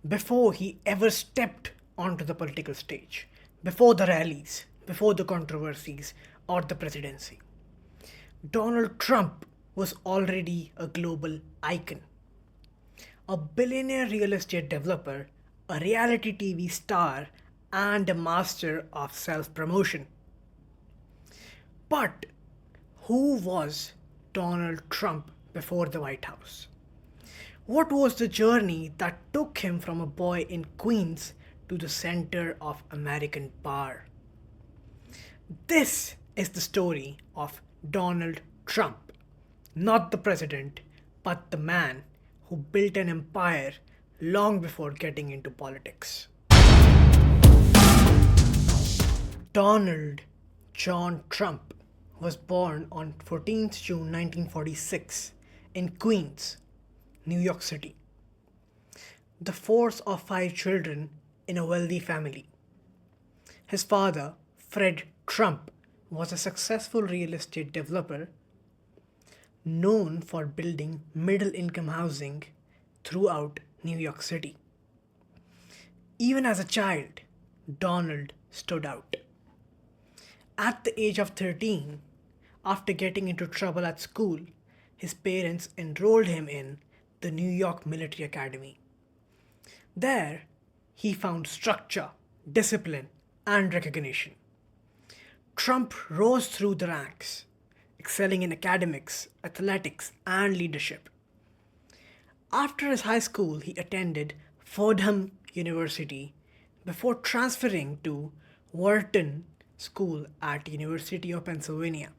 before he ever stepped onto the political stage, before the rallies, before the controversies, or the presidency. Donald Trump was already a global icon. A billionaire real estate developer, a reality TV star, and a master of self promotion. But who was Donald Trump before the White House? What was the journey that took him from a boy in Queens to the center of American power? This is the story of Donald Trump, not the president, but the man who built an empire long before getting into politics. Donald John Trump was born on 14th June 1946 in Queens, New York City, the fourth of five children in a wealthy family. His father, Fred Trump, was a successful real estate developer known for building middle income housing throughout New York City. Even as a child, Donald stood out. At the age of 13, after getting into trouble at school, his parents enrolled him in the New York Military Academy. There, he found structure, discipline, and recognition. Trump rose through the ranks, excelling in academics, athletics, and leadership. After his high school, he attended Fordham University before transferring to Wharton School at University of Pennsylvania.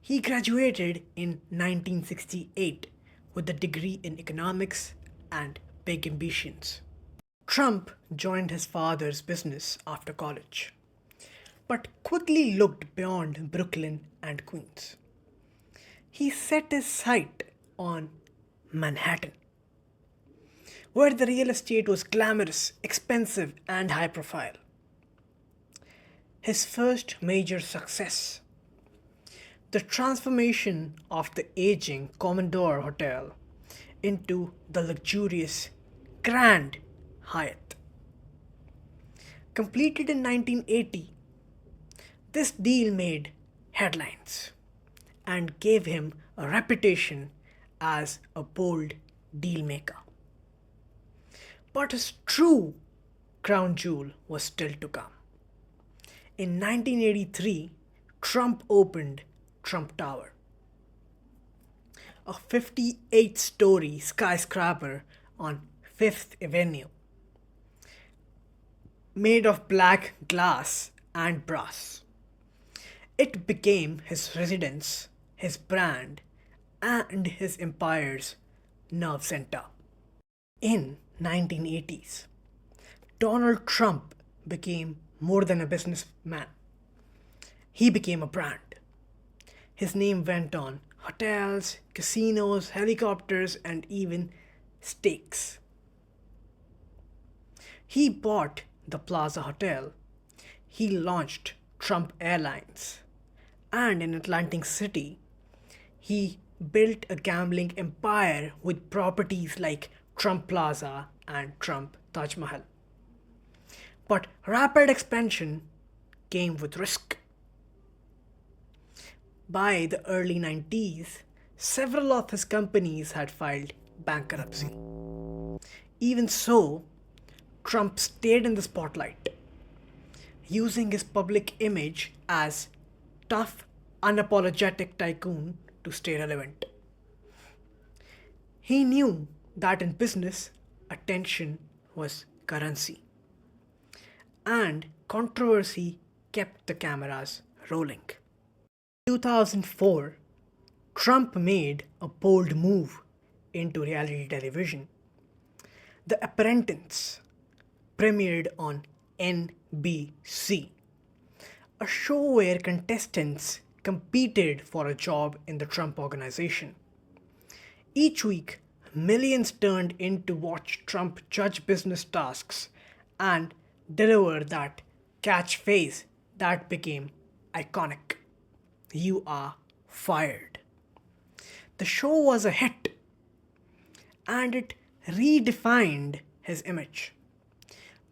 He graduated in 1968 with a degree in economics and big ambitions. Trump joined his father's business after college, but quickly looked beyond Brooklyn and Queens. He set his sight on Manhattan, where the real estate was glamorous, expensive, and high profile. His first major success, the transformation of the aging Commodore Hotel into the luxurious Grand Hyatt. Completed in 1980, this deal made headlines and gave him a reputation as a bold deal maker. But his true crown jewel was still to come. In 1983, Trump opened Trump Tower, a 58-story skyscraper on Fifth Avenue, made of black glass and brass. It became his residence, his brand, and his empire's nerve center. In 1980s, Donald Trump became more than a businessman. He became a brand. His name went on hotels, casinos, helicopters, and even steaks. He bought the Plaza Hotel. He launched Trump Airlines. And in Atlantic City, he built a gambling empire with properties like Trump Plaza and Trump Taj Mahal. But rapid expansion came with risk. By the early 90s, several of his companies had filed bankruptcy. Even so, Trump stayed in the spotlight, using his public image as tough, unapologetic tycoon to stay relevant. He knew that in business, attention was currency, and controversy kept the cameras rolling. In 2004, Trump made a bold move into reality television. The Apprentice premiered on NBC, a show where contestants competed for a job in the Trump organization. Each week, millions turned in to watch Trump judge business tasks and deliver that catchphrase that became iconic: "You are fired." The show was a hit, and it redefined his image.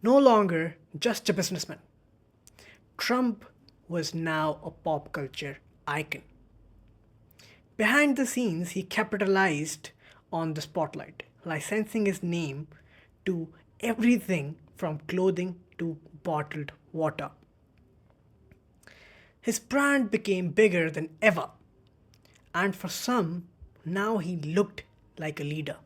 No longer just a businessman, Trump was now a pop culture icon. Behind the scenes, he capitalized on the spotlight, licensing his name to everything from clothing to bottled water. His brand became bigger than ever, and for some, now he looked like a leader.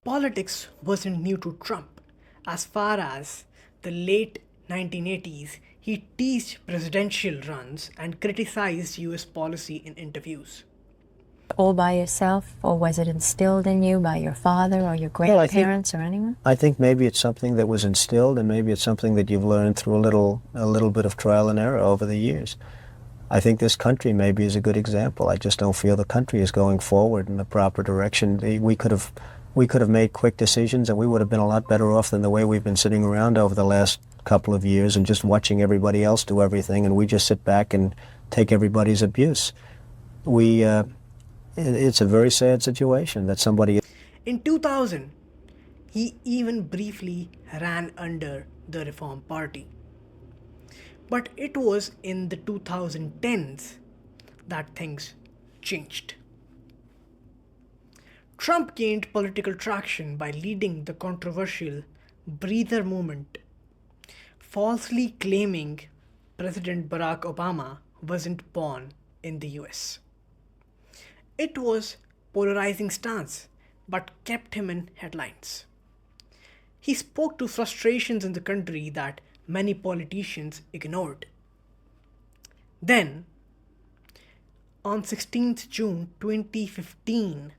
Politics wasn't new to Trump. As far as the late 1980s, he teased presidential runs and criticized US policy in interviews. All by yourself, or was it instilled in you by your father or your grandparents or anyone? I think maybe it's something that was instilled, and maybe it's something that you've learned through a little bit of trial and error over the years. I think this country maybe is a good example. I just don't feel the country is going forward in the proper direction. We could have made quick decisions, and we would have been a lot better off than the way we've been sitting around over the last couple of years and just watching everybody else do everything, and we just sit back and take everybody's abuse. It's a very sad situation that somebody... In 2000, he even briefly ran under the Reform Party. But it was in the 2010s that things changed. Trump gained political traction by leading the controversial breather movement, falsely claiming President Barack Obama wasn't born in the US. It was a polarizing stance, but kept him in headlines. He spoke to frustrations in the country that many politicians ignored. Then, on 16th June 2015,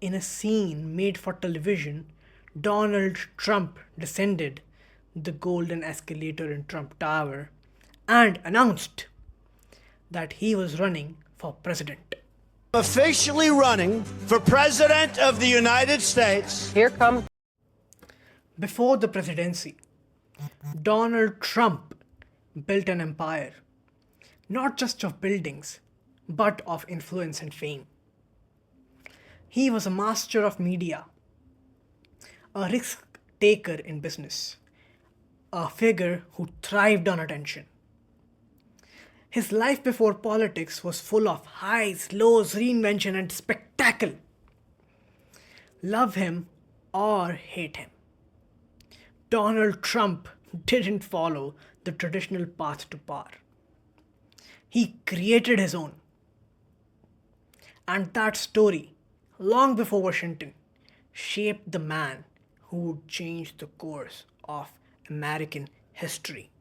in a scene made for television, Donald Trump descended the golden escalator in Trump Tower and announced that he was running for president. Officially running for President of the United States. Here comes. Before the presidency, Donald Trump built an empire, not just of buildings, but of influence and fame. He was a master of media, a risk taker in business, a figure who thrived on attention. His life before politics was full of highs, lows, reinvention, and spectacle. Love him or hate him, Donald Trump didn't follow the traditional path to power. He created his own. And that story, long before Washington, shaped the man who would change the course of American history.